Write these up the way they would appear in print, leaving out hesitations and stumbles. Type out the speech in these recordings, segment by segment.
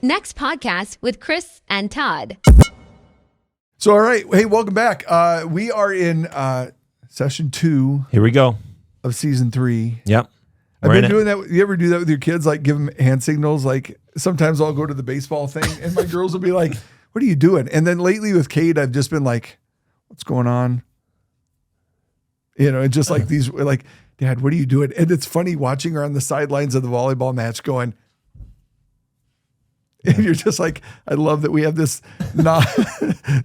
Next podcast with Chris and Todd. So, all right. Hey, welcome back. We are in session 2. Here we go. Of season 3. Yep. I've been doing that. You ever do that with your kids? Like give them hand signals? Like sometimes I'll go to the baseball thing and my girls will be like, what are you doing? And then lately with Kate, I've just been like, what's going on? You know, and just like these, like, Dad, what are you doing? And it's funny watching her on the sidelines of the volleyball match going, and you're just like, I love that we have this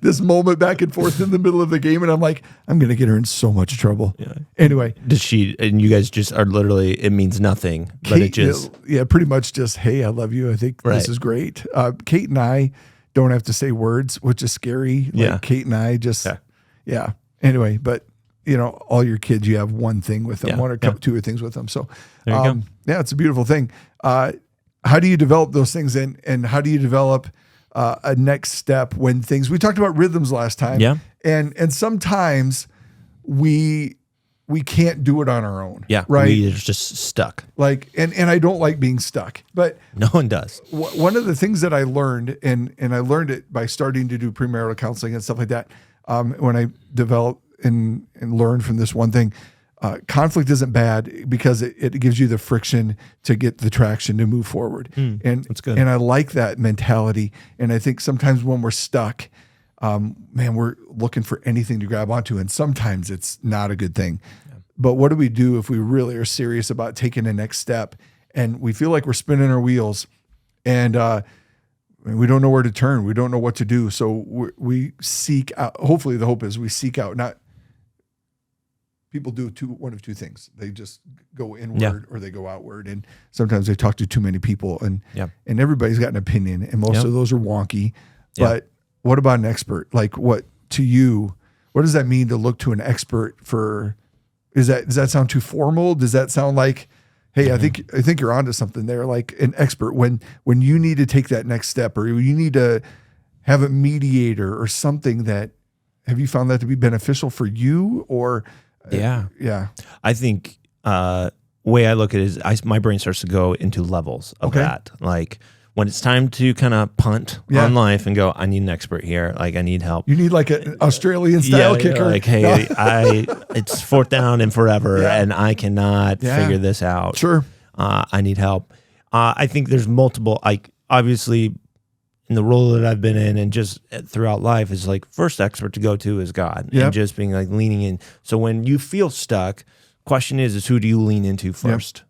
this moment back and forth in the middle of the game. And I'm like, I'm going to get her in so much trouble. Yeah. Anyway. Does she, and you guys just are literally, it means nothing, but Kate, it just. Yeah, pretty much just, hey, I love you. I think this is great. Kate and I don't have to say words, which is scary. Like Kate and I just, Anyway, but you know, all your kids, you have one thing with them, one or two things with them. So there you go. Yeah, it's a beautiful thing. How do you develop those things and how do you develop a next step when things, we talked about rhythms last time. Yeah. And sometimes we can't do it on our own. Yeah. Right. We're just stuck. Like, and I don't like being stuck, but no one does. One of the things that I learned, and I learned it by starting to do premarital counseling and stuff like that. When I developed and learned from this one thing, conflict isn't bad because it gives you the friction to get the traction to move forward. And that's good. And I like that mentality. And I think sometimes when we're stuck, we're looking for anything to grab onto. And sometimes it's not a good thing. Yeah. But what do we do if we really are serious about taking the next step and we feel like we're spinning our wheels and we don't know where to turn. We don't know what to do. So we seek out, hopefully the hope is we seek out, not people do one of two things. They just go inward or they go outward. And sometimes they talk to too many people and everybody's got an opinion and most of those are wonky. But what about an expert? Like what does that mean to look to an expert for? Does that sound too formal? Does that sound like, hey, I think you're onto something there. Like an expert when you need to take that next step or you need to have a mediator or something that, have you found that to be beneficial for you or? Yeah. I think way I look at it is my brain starts to go into levels of that. Like when it's time to kind of punt on life and go, I need an expert here. Like I need help. You need like an Australian style kicker. Like, hey, it's 4th down and forever and I cannot figure this out. Sure. I need help. I think there's multiple, like obviously in the role that I've been in and just throughout life is like first expert to go to is God and just being like leaning in. So when you feel stuck, question is who do you lean into first?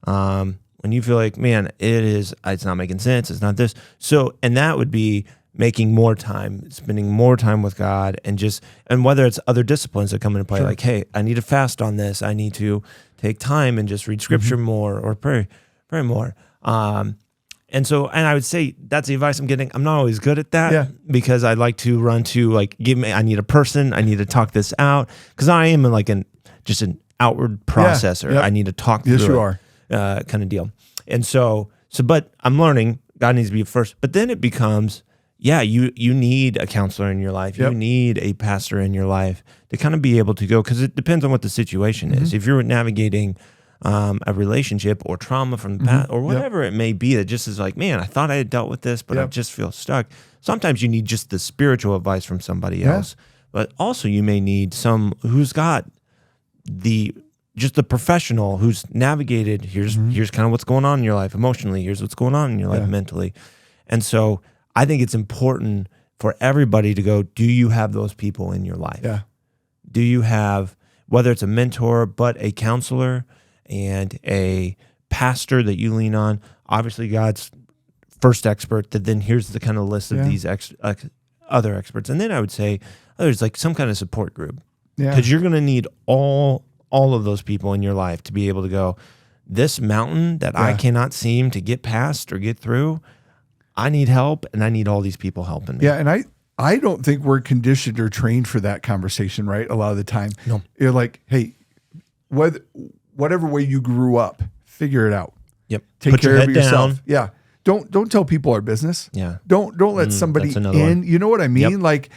When you feel like, man, it's not making sense. It's not this. So, and that would be making more time, spending more time with God and whether it's other disciplines that come into play, like, hey, I need to fast on this. I need to take time and just read scripture more or pray more. And I would say that's the advice I'm getting. I'm not always good at that because I like to run to like, I need a person. I need to talk this out because I am like just an outward processor. I need to talk through it, kind of deal. And but I'm learning God needs to be first, but then it becomes, you need a counselor in your life. You need a pastor in your life to kind of be able to go, because it depends on what the situation is. If you're navigating a relationship or trauma from the past or whatever it may be that just is like, man, I thought I had dealt with this, but I just feel stuck. Sometimes you need just the spiritual advice from somebody else, but also you may need some who's got the professional who's navigated, here's kind of what's going on in your life emotionally, here's what's going on in your life mentally. And so I think it's important for everybody to go, do you have those people in your life? Yeah. Do you have, whether it's a mentor, but a counselor and a pastor that you lean on, obviously God's first expert, that then here's the kind of list of these other experts. And then I would say there's like some kind of support group because you're going to need all of those people in your life to be able to go, this mountain that I cannot seem to get past or get through, I need help and I need all these people helping me. Yeah. And I don't think we're conditioned or trained for that conversation, right? A lot of the time. No. You're like, hey, whatever way you grew up, figure it out. Yep. Take care of yourself. Yeah. Don't tell people our business. Yeah. Don't let somebody in. One. You know what I mean? Yep. Like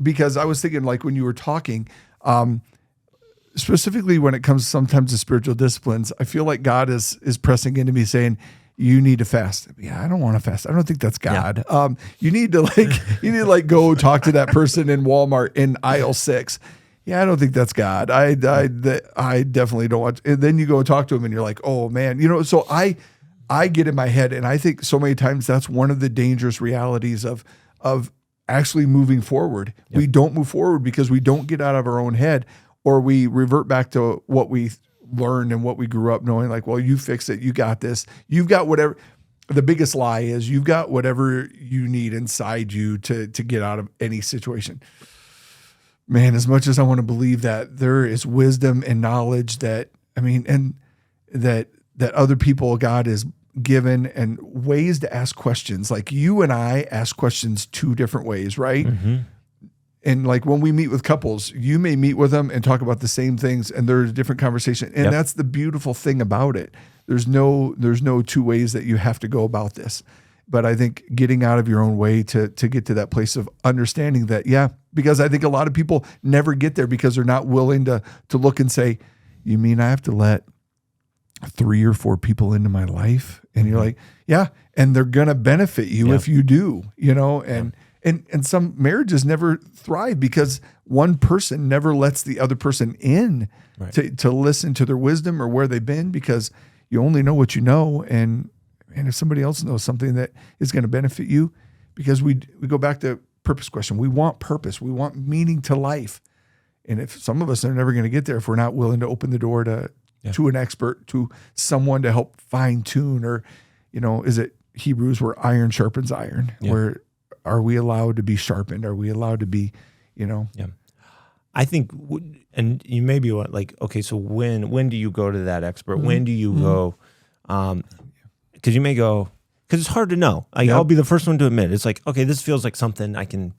because I was thinking like when you were talking, specifically when it comes sometimes to spiritual disciplines, I feel like God is pressing into me saying, you need to fast. Yeah, I don't want to fast. I don't think that's God. You need to go talk to that person in Walmart in aisle 6. Yeah, I don't think that's God. I definitely don't want to. And then you go talk to him and you're like, oh man, so I get in my head, and I think so many times that's one of the dangerous realities of actually moving forward. Yep. We don't move forward because we don't get out of our own head, or we revert back to what we learned and what we grew up knowing, like, well, you fix it. You got this. You've got whatever. The biggest lie is you've got whatever you need inside you to get out of any situation. Man, as much as I want to believe that there is wisdom and knowledge that other people God is given, and ways to ask questions. Like you and I ask questions 2 different ways, right? Mm-hmm. And like when we meet with couples, you may meet with them and talk about the same things, and there's a different conversation. And that's the beautiful thing about it. There's no 2 ways that you have to go about this. But I think getting out of your own way to get to that place of understanding that, because I think a lot of people never get there because they're not willing to look and say, you mean I have to let 3 or 4 people into my life? And you're like, yeah, and they're going to benefit you if you do, and some marriages never thrive because one person never lets the other person in to listen to their wisdom or where they've been, because you only know what you know. And if somebody else knows something that is going to benefit you, because we go back to purpose question. We want purpose. We want meaning to life. And if some of us are never going to get there if we're not willing to open the door to an expert, to someone to help fine tune, or, is it Hebrews where iron sharpens iron? Where are we allowed to be sharpened? Are we allowed to be, Yeah. I think, and you may be like, okay, so when do you go to that expert? Mm-hmm. When do you go? Because you may go, because it's hard to know. I'll be the first one to admit, it's like, okay, this feels like something I can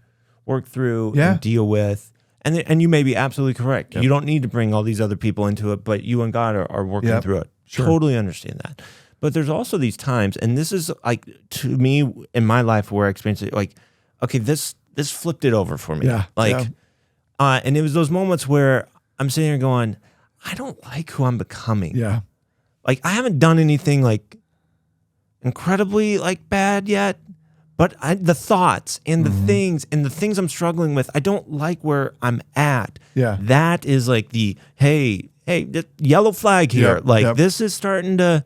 work through and deal with. And you may be absolutely correct. Yep. You don't need to bring all these other people into it, but you and God are working through it. Sure. Totally understand that. But there's also these times, and this is like, to me in my life where I experienced it, like, okay, this flipped it over for me. And it was those moments where I'm sitting here going, I don't like who I'm becoming. Yeah. Like, I haven't done anything like incredibly like bad yet. But the thoughts and the things I'm struggling with, I don't like where I'm at. Yeah. That is like the, hey, the yellow flag here. This is starting to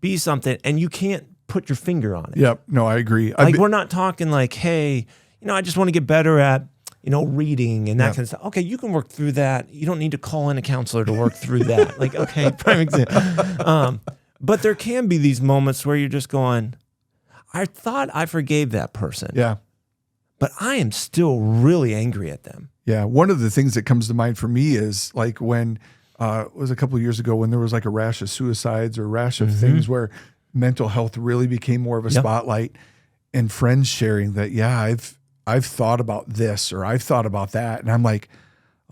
be something, and you can't put your finger on it. Yep. No, I agree. We're not talking like, hey, I just want to get better at, reading and that kind of stuff. Okay, you can work through that. You don't need to call in a counselor to work through that. Like, okay, prime example. But there can be these moments where you're just going, I thought I forgave that person. Yeah. But I am still really angry at them. Yeah. One of the things that comes to mind for me is like when it was a couple of years ago when there was like a rash of suicides or a rash of things where mental health really became more of a spotlight, and friends sharing that, I've thought about this or I've thought about that. And I'm like,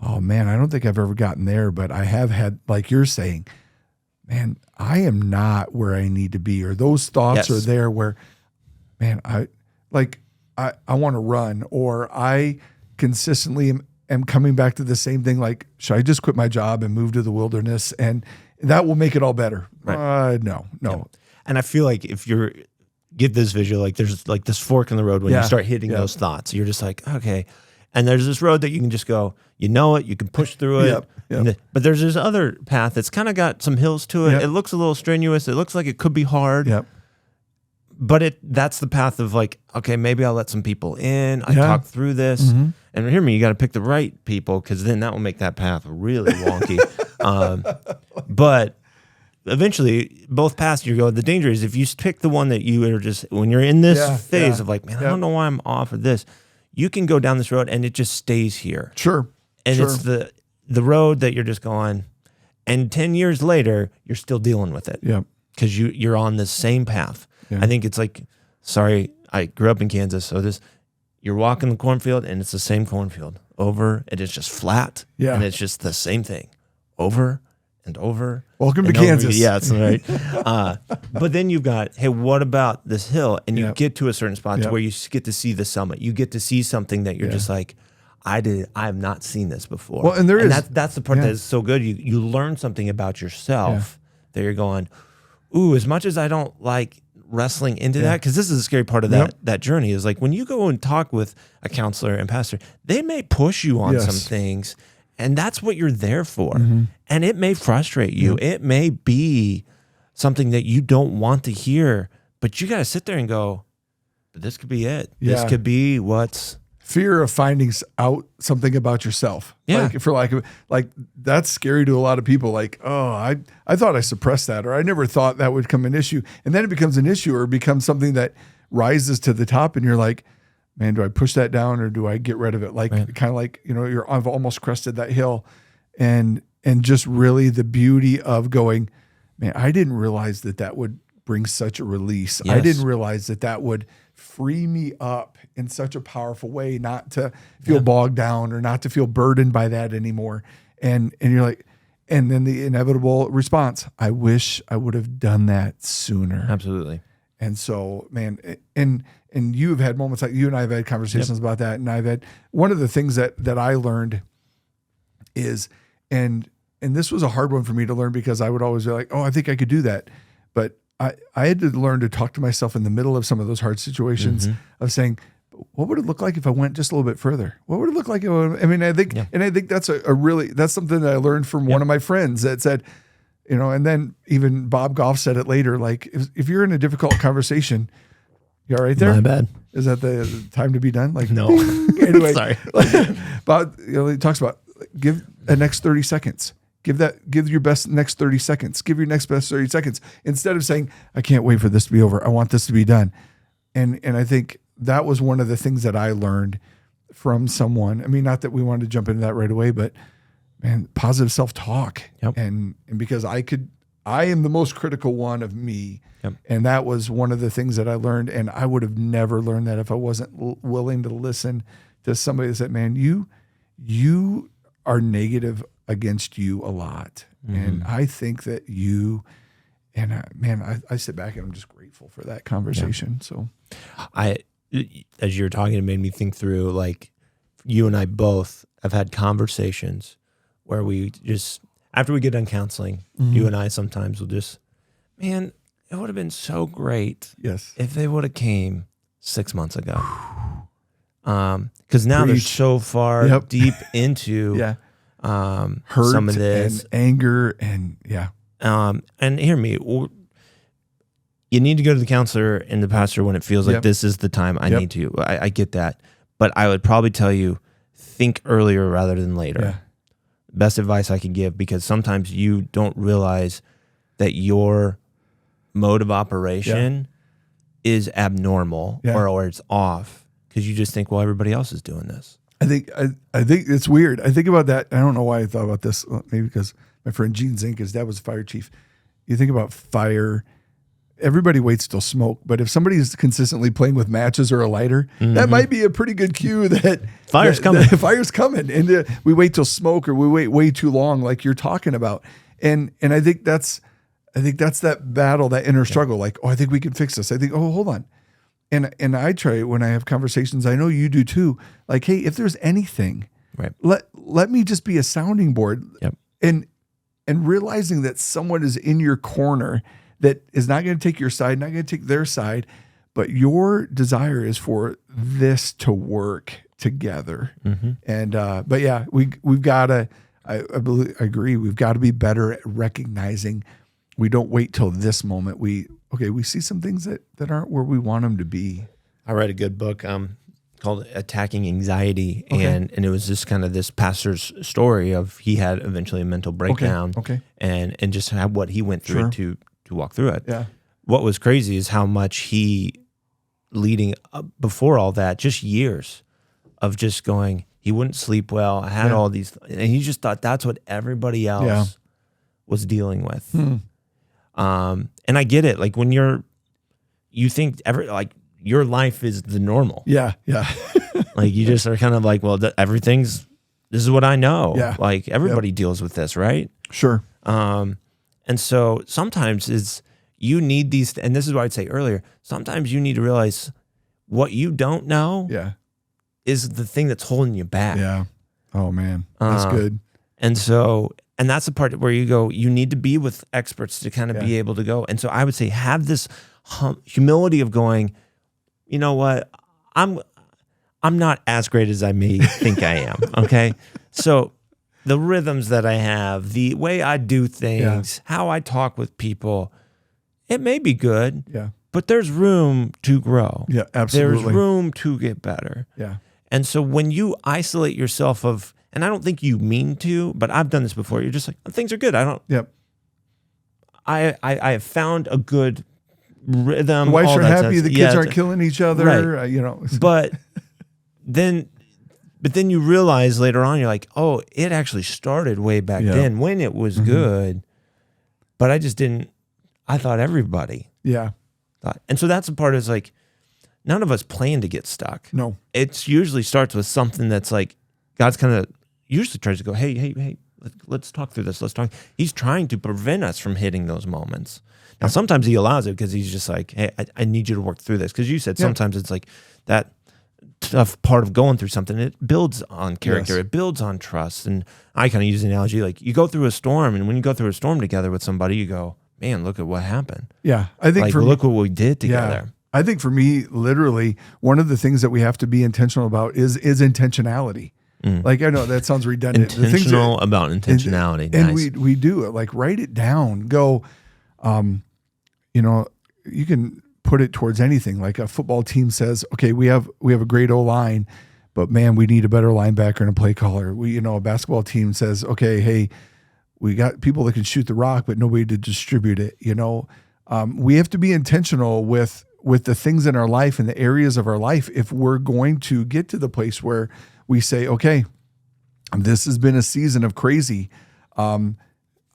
oh man, I don't think I've ever gotten there, but I have had, like you're saying, man, I am not where I need to be, or those thoughts are there where, man, I want to run, or I consistently am coming back to the same thing. Like, should I just quit my job and move to the wilderness, and that will make it all better? Right. No. Yeah. And I feel like if you're get this visual, like there's like this fork in the road when you start hitting those thoughts, you're just like, okay. And there's this road that you can just go, you can push through it. But there's this other path that's kind of got some hills to it. It looks a little strenuous. It looks like it could be hard. But that's the path of like, okay, maybe I'll let some people in. I talk through this. And hear me, you got to pick the right people, because then that will make that path really wonky. But eventually, both paths you go, the danger is if you pick the one that you are just, when you're in this phase of like, man, I don't know why I'm off of this, you can go down this road and it just stays here. Sure. And it's the road that you're just going, and 10 years later, you're still dealing with it. Yeah. Because you're on the same path. Yeah. I think it's like, sorry, I grew up in Kansas, so you're walking the cornfield and it's the same cornfield over, and it's just flat. Yeah. And it's just the same thing over and over. Welcome to Kansas. Yeah, that's right. But then you've got, hey, what about this hill? And you get to a certain spot to where you get to see the summit. You get to see something that you're just like, I have not seen this before. Well, and that's the part that is so good. You learn something about yourself that you're going, ooh, as much as I don't like wrestling into that, because this is a scary part of that journey, is like when you go and talk with a counselor and pastor, they may push you on some things, and that's what you're there for. And it may frustrate you. It may be something that you don't want to hear, but you got to sit there and go, but this could be it. This could be what's... Fear of finding out something about yourself. Yeah. Like that's scary to a lot of people. Like, oh, I thought I suppressed that, or I never thought that would become an issue. And then it becomes an issue or becomes something that rises to the top, and you're like, man, do I push that down or do I get rid of it? Like kind of like, I've almost crested that hill, and just really the beauty of going, man, I didn't realize that would bring such a release. Yes. I didn't realize that would free me up in such a powerful way, not to feel bogged down or not to feel burdened by that anymore. And you're like, and then the inevitable response, I wish I would have done that sooner. Absolutely. And so, man, and you've had moments like you and I have had conversations about that. And I've had, one of the things that I learned is, and this was a hard one for me to learn, because I would always be like, oh, I think I could do that. But I had to learn to talk to myself in the middle of some of those hard situations of saying, what would it look like if I went just a little bit further? What would it look like? I think that's that's something that I learned from one of my friends that said, and then even Bob Goff said it later, like if you're in a difficult conversation, you all right there? My bad. Is that the time to be done? Like, no. Anyway, sorry. Bob, he talks about give the next 30 seconds. Give your best next 30 seconds. Give your next best 30 seconds. Instead of saying, I can't wait for this to be over. I want this to be done. And I think that was one of the things that I learned from someone. I mean, not that we wanted to jump into that right away, but man, positive self-talk. And because I am the most critical one of me. And that was one of the things that I learned. And I would have never learned that if I wasn't willing to listen to somebody that said, man, you are negative against you a lot. And I think that I sit back and I'm just grateful for that conversation. So as you were talking, it made me think through, like, you and I both have had conversations where we just, after we get done counseling, you and I sometimes will just, man, it would have been so great if they would have came 6 months ago. Because now they're so far deep into hurt, some of this, and anger, and and hear me, you need to go to the counselor and the pastor when it feels like this is the time I need to. I get that, but I would probably tell you, think earlier rather than later. Best advice I could give, because sometimes you don't realize that your mode of operation is abnormal or it's off, because you just think, well, everybody else is doing this. I think it's weird. I think about that. I don't know why I thought about this. Maybe because my friend Gene Zink, his dad was a fire chief. You think about fire. Everybody waits till smoke, but if somebody's consistently playing with matches or a lighter, that might be a pretty good cue that fire's coming. Fire's coming, and we wait till smoke, or we wait way too long, like you're talking about. And I think that's that battle, that inner struggle. Like, oh, I think we can fix this. I think, oh, hold on. And I try, when I have conversations, I know you do too. Like, hey, if there's anything, let me just be a sounding board. And realizing that someone is in your corner that is not going to take your side, not going to take their side, but your desire is for this to work together. And but yeah, we've got to. I agree. We've got to be better at recognizing. We don't wait till this moment. We see some things that aren't where we want them to be. I read a good book called Attacking Anxiety, and it was just kind of this pastor's story of, he had eventually a mental breakdown, and just what he went through to walk through it. What was crazy is how much he, leading up before all that, just years of just going, he wouldn't sleep well. I had all these, and he just thought that's what everybody else was dealing with. And I get it. Like, when you think your life is the normal. Like, you just are kind of like, well, this is what I know. Like, everybody deals with this, right? Sure. And so sometimes you need these, and this is what I'd say earlier, sometimes you need to realize what you don't know is the thing that's holding you back. Oh man, that's good. And so, and that's the part where you go, you need to be with experts to kind of be able to go. And so I would say, have this humility of going, you know what, I'm not as great as I may think I am. Okay, so the rhythms that I have, the way I do things, how I talk with people, it may be good. Yeah. But there's room to grow. Yeah, absolutely. There's room to get better. Yeah. And so when you isolate yourself and I don't think you mean to, but I've done this before. You're just like, things are good. Yep. I have found a good rhythm. The wives are happy. The kids aren't it's- killing each other. Right. But then you realize later on, you're like, oh, it actually started way back then when it was good. But I thought everybody. Yeah. And so that's the part is like, none of us plan to get stuck. No. It usually starts with something that's like, God's kind of usually tries to go, hey, let's talk through this. Let's talk. He's trying to prevent us from hitting those moments. Now, sometimes he allows it because he's just like, hey, I need you to work through this. Because you said sometimes it's like that tough part of going through something. It builds on character. It builds on trust. And I kind of use the analogy like you go through a storm, and when you go through a storm together with somebody, you go, man, look at what happened. Yeah. I think look what we did together. Yeah. I think for me, literally, one of the things that we have to be intentional about is intentionality. Like, I know that sounds redundant. Intentional about intentionality. And nice. we do it. Like, write it down. Go, you can put it towards anything. Like a football team says, okay, we have a great O-line, but man, we need a better linebacker and a play caller. A basketball team says, okay, hey, we got people that can shoot the rock, but nobody to distribute it. We have to be intentional with the things in our life and the areas of our life if we're going to get to the place where we say, okay, this has been a season of crazy. I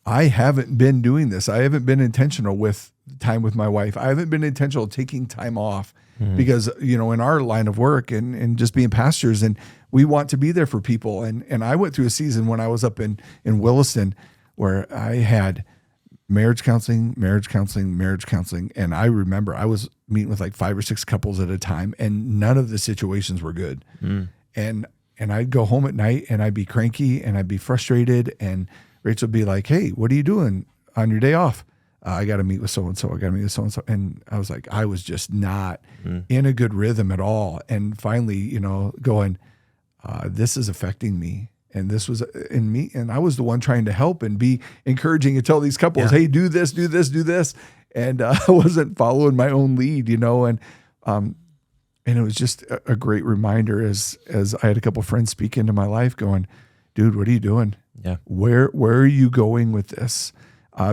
haven't been doing this. I haven't been intentional with time with my wife. I haven't been intentional taking time off because, in our line of work and just being pastors, and we want to be there for people. And I went through a season when I was up in Williston where I had marriage counseling. And I remember I was meeting with like 5 or 6 couples at a time, and none of the situations were good. And I'd go home at night and I'd be cranky and I'd be frustrated, and Rachel would be like, hey, what are you doing on your day off? I got to meet with so-and-so. I got to meet with so-and-so. And I was like, I was just not in a good rhythm at all. And finally, going, this is affecting me. And this was in me. And I was the one trying to help and be encouraging and tell these couples, hey, do this, do this, do this. And I wasn't following my own lead, and it was just a great reminder as I had a couple of friends speak into my life going, dude, what are you doing? Yeah. Where are you going with this?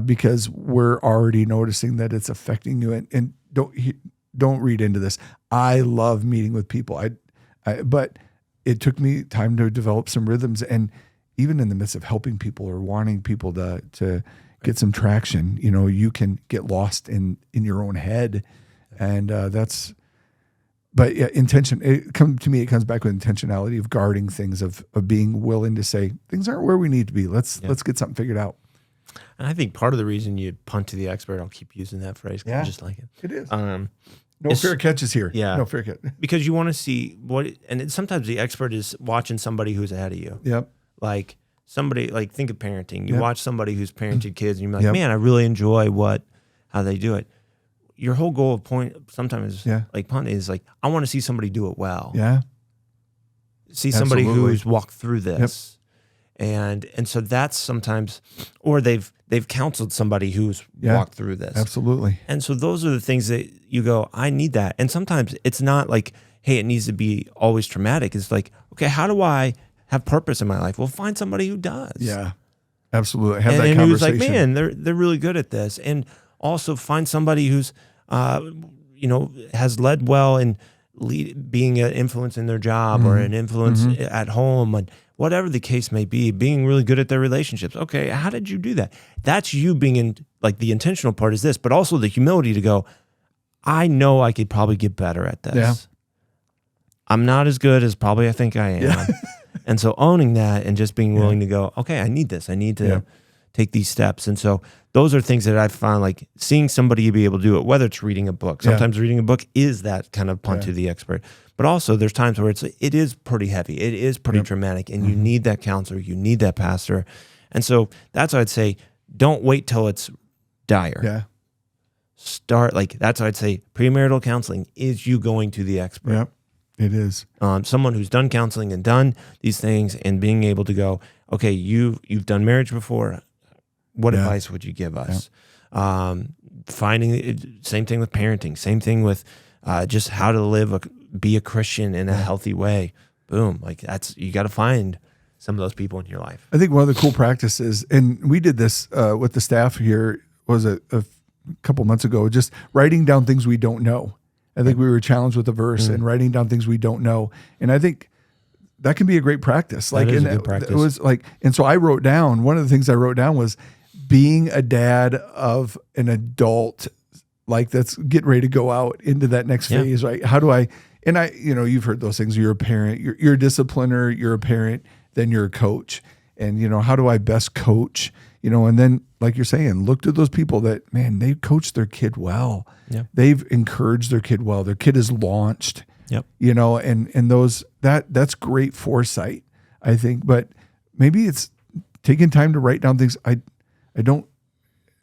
Because we're already noticing that it's affecting you, and don't read into this. I love meeting with people. But it took me time to develop some rhythms, and even in the midst of helping people or wanting people to get some traction, you can get lost in your own head, and that's. But yeah, intention. It comes back with intentionality of guarding things, of being willing to say things aren't where we need to be. Let's get something figured out. And I think part of the reason you punt to the expert, I'll keep using that phrase because I just like it. It is. No fair catches here. Yeah. No fair catch. Because you want to see sometimes the expert is watching somebody who's ahead of you. Yep. Like somebody, like think of parenting. You watch somebody who's parented kids, and you're like, man, I really enjoy how they do it. Your whole goal of point sometimes like punt is like, I want to see somebody do it well. Yeah. See somebody who's walked through this. And so that's sometimes, or they've counseled somebody who's walked through this. Absolutely. And so those are the things that you go, I need that. And sometimes it's not like, hey, it needs to be always traumatic. It's like, okay, how do I have purpose in my life? Well, find somebody who does. Yeah, absolutely. Have that and conversation. who's like, man, they're really good at this. And also find somebody who's, has led well in being an influence in their job or an influence at home, and whatever the case may be, being really good at their relationships. Okay, how did you do that? That's you being in, like, the intentional part is this, but also the humility to go, I know I could probably get better at this. Yeah. I'm not as good as probably I think I am. Yeah. And so owning that and just being willing to go, okay, I need this. I need to take these steps. And so those are things that I found, like seeing somebody be able to do it, whether it's reading a book. Sometimes reading a book is that kind of punt to the expert. But also there's times where it is pretty heavy. It is pretty dramatic, and you need that counselor. You need that pastor. And so that's why I'd say, don't wait till it's dire. Yeah. start, like, that's what I'd say. Premarital counseling is you going to the expert. Yep, it is. Someone who's done counseling and done these things and being able to go, okay, you've done marriage before. What advice would you give us? Finding, same thing with parenting, same thing with just how to be a Christian in a healthy way. Boom. Like you got to find some of those people in your life. I think one of the cool practices, and we did this with the staff here, was a couple months ago, just writing down things we don't know. I think we were challenged with a verse and writing down things we don't know. And I think that can be a great practice. That is a good practice. It was like, and so I wrote down, one of the things I wrote down was being a dad of an adult, like that's getting ready to go out into that next phase, right? How do I, and you've heard those things. You're a parent, you're a discipliner, you're a parent, then you're a coach. And, how do I best coach? And then, like you're saying, look to those people that, man, they coach their kid well. Yeah. They've encouraged their kid well. Their kid is launched. Yep. And those that's great foresight, I think. But maybe it's taking time to write down things I don't,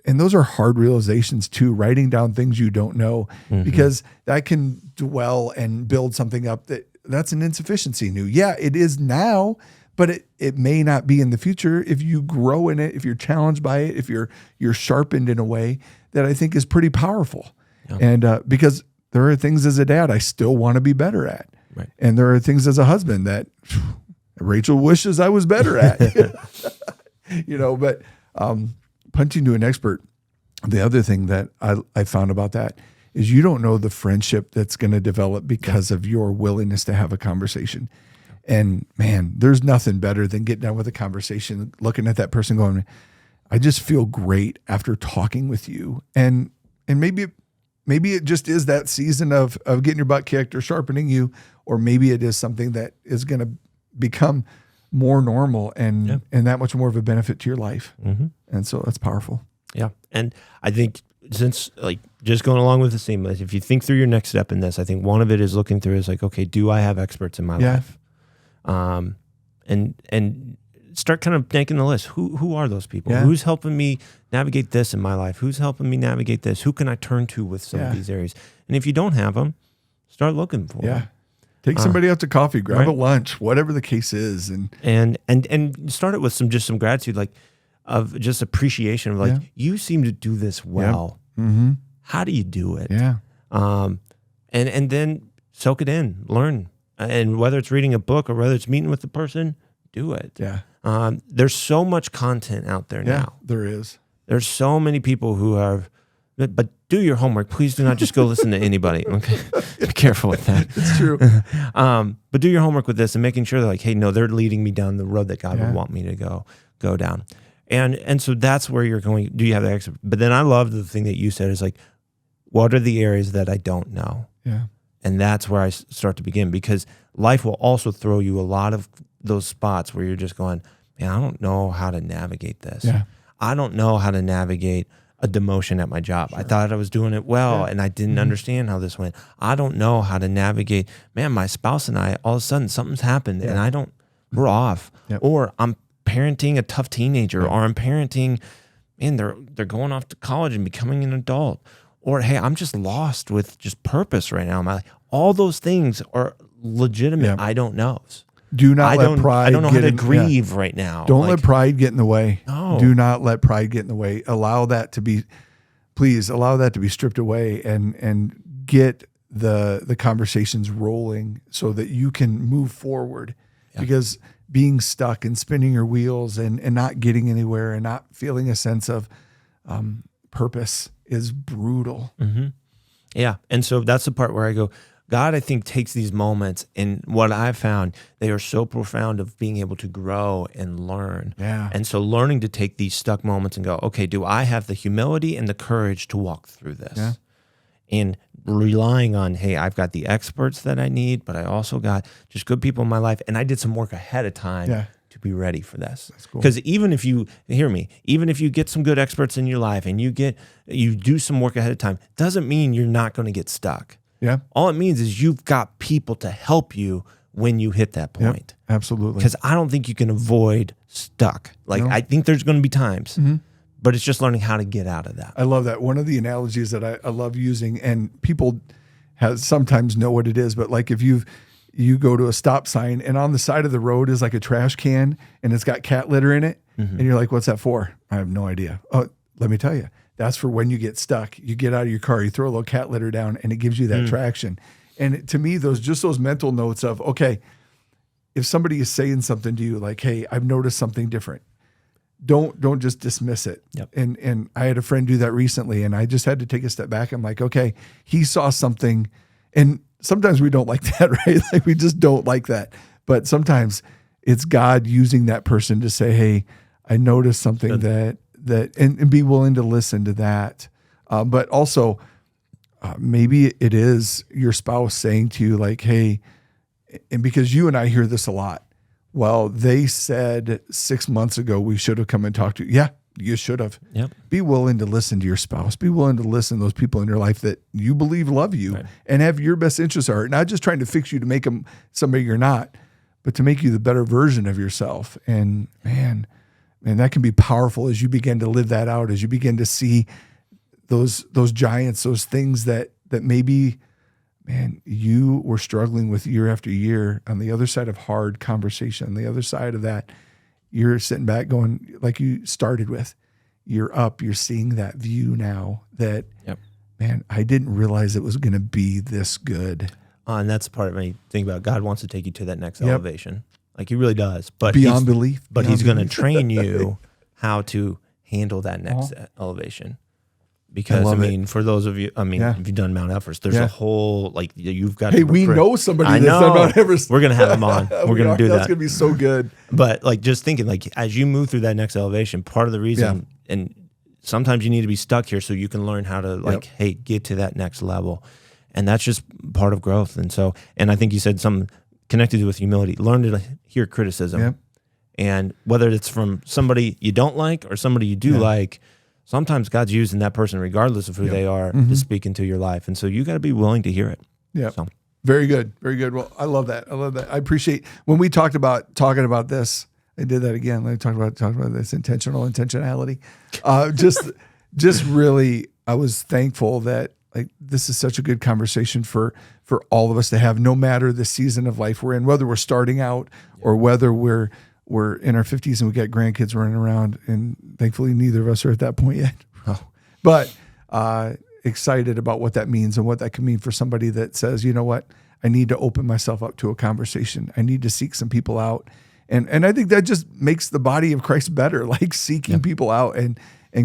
and those are hard realizations too, writing down things you don't know, because that can dwell and build something up that's an insufficiency new. Yeah, it is now, but it may not be in the future if you grow in it, if you're challenged by it, if you're sharpened in a way that I think is pretty powerful. Yeah. And because there are things as a dad I still want to be better at. Right. And there are things as a husband that Rachel wishes I was better at. But punting to an expert, the other thing that I found about that is you don't know the friendship that's going to develop because of your willingness to have a conversation. And man, there's nothing better than getting done with a conversation, looking at that person going, I just feel great after talking with you. And maybe it just is that season of getting your butt kicked or sharpening you, or maybe it is something that is going to become more normal and that much more of a benefit to your life. Mm-hmm. And so that's powerful. Yeah. And I think since just going along with the theme, if you think through your next step in this, I think one of it is looking through is okay, do I have experts in my life? And start kind of making the list. Who are those people? Yeah. Who's helping me navigate this in my life? Who's helping me navigate this? Who can I turn to with some of these areas? And if you don't have them, start looking for them. Take somebody out to coffee, grab a lunch, whatever the case is, and start it with some gratitude, of just appreciation of you seem to do this well. Yep. Mm-hmm. How do you do it? Yeah. And then soak it in, learn, and whether it's reading a book or whether it's meeting with the person, do it. Yeah. There's so much content out there now. There is. There's so many people who are, but do your homework. Please do not just go listen to anybody. Okay, be careful with that. It's true. But do your homework with this and making sure that hey, no, they're leading me down the road that God would want me to go down. And so that's where you're going. Do you have the expert? But then I love the thing that you said is what are the areas that I don't know? Yeah. And that's where I start to begin, because life will also throw you a lot of those spots where you're just going, man, I don't know how to navigate this. Yeah. I don't know how to navigate a demotion at my job. Sure. I thought I was doing it well, and I didn't understand how this went. I don't know how to navigate, man, my spouse and I, all of a sudden something's happened and we're off. Yep. Or I'm parenting a tough teenager, or I'm parenting, man, they're going off to college and becoming an adult. Or, hey, I'm just lost with just purpose right now. All those things are legitimate. Yeah. I don't know. Do not let pride. I don't know how to grieve right now. Don't let pride get in the way. No. Do not let pride get in the way. Allow that to be stripped away and get the conversations rolling so that you can move forward. Yeah. Because being stuck and spinning your wheels and not getting anywhere and not feeling a sense of purpose is brutal. Mm-hmm. Yeah. And so that's the part where I go, God, I think, takes these moments, and what I've found, they are so profound of being able to grow and learn. Yeah. And so learning to take these stuck moments and go, okay, do I have the humility and the courage to walk through this? Yeah. And relying on, hey, I've got the experts that I need, but I also got just good people in my life. And I did some work ahead of time to be ready for this. That's cool. Because even if you get some good experts in your life and you do some work ahead of time, doesn't mean you're not going to get stuck. Yeah. All it means is you've got people to help you when you hit that point. Yep, absolutely. Because I don't think you can avoid stuck. No. I think there's going to be times, but it's just learning how to get out of that. I love that. One of the analogies that I love using, and people sometimes know what it is, but like if you go to a stop sign and on the side of the road is like a trash can and it's got cat litter in it, and you're like, what's that for? I have no idea. Oh, let me tell you. That's for when you get stuck. You get out of your car, you throw a little cat litter down, and it gives you that traction. And to me, those mental notes of, okay, if somebody is saying something to you like, hey, I've noticed something different, don't just dismiss it. Yep. And I had a friend do that recently, and I just had to take a step back. I'm like, okay, he saw something, and sometimes we don't like that, right? Like we just don't like that. But sometimes it's God using that person to say, hey, I noticed something that and be willing to listen to that. But also maybe it is your spouse saying to you like, hey, and because you and I hear this a lot, well, they said 6 months ago we should have come and talked to you. Yeah, you should have. Yep. Be willing to listen to your spouse. Be willing to listen to those people in your life that you believe love you and have your best interests at heart. Not just trying to fix you to make them somebody you're not, but to make you the better version of yourself. And man, that can be powerful as you begin to live that out, as you begin to see those giants, those things that maybe, man, you were struggling with year after year. On the other side of hard conversation, on the other side of that, you're sitting back going, like you started with, you're up, you're seeing that view now that, man, I didn't realize it was going to be this good. And that's part of my thing about God wants to take you to that next elevation. Like he really does. But beyond belief. But he's going to train you how to handle that next elevation. Because I mean, for those of you, if you've done Mount Everest, there's a whole you've got. Hey, we know somebody that's done Mount Everest. We're gonna have them on. We're gonna do that. That's gonna be so good. But just thinking, as you move through that next elevation, part of the reason, and sometimes you need to be stuck here so you can learn how to hey, get to that next level, and that's just part of growth. And I think you said something connected with humility. Learn to hear criticism, and whether it's from somebody you don't like or somebody you do like. Sometimes God's using that person, regardless of who they are, to speak into your life. And so you got to be willing to hear it. Yeah. So. Very good. Very good. Well, I love that. I appreciate when we talked about talking about this. I did that again. Let me talk about this intentionality. Just really, I was thankful that this is such a good conversation for all of us to have, no matter the season of life we're in, whether we're starting out or whether we're in our 50s and we got grandkids running around, and thankfully neither of us are at that point yet. But excited about what that means and what that can mean for somebody that says, you know what, I need to open myself up to a conversation. I need to seek some people out. And I think that just makes the body of Christ better, like seeking people out and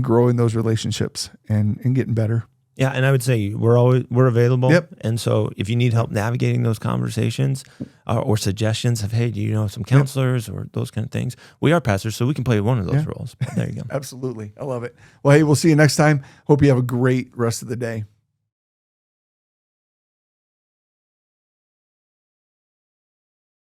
growing those relationships and getting better. Yeah, and I would say we're available. Yep. And so if you need help navigating those conversations or suggestions of, hey, do you know some counselors or those kind of things? We are pastors, so we can play one of those roles. But there you go. Absolutely. I love it. Well, hey, we'll see you next time. Hope you have a great rest of the day.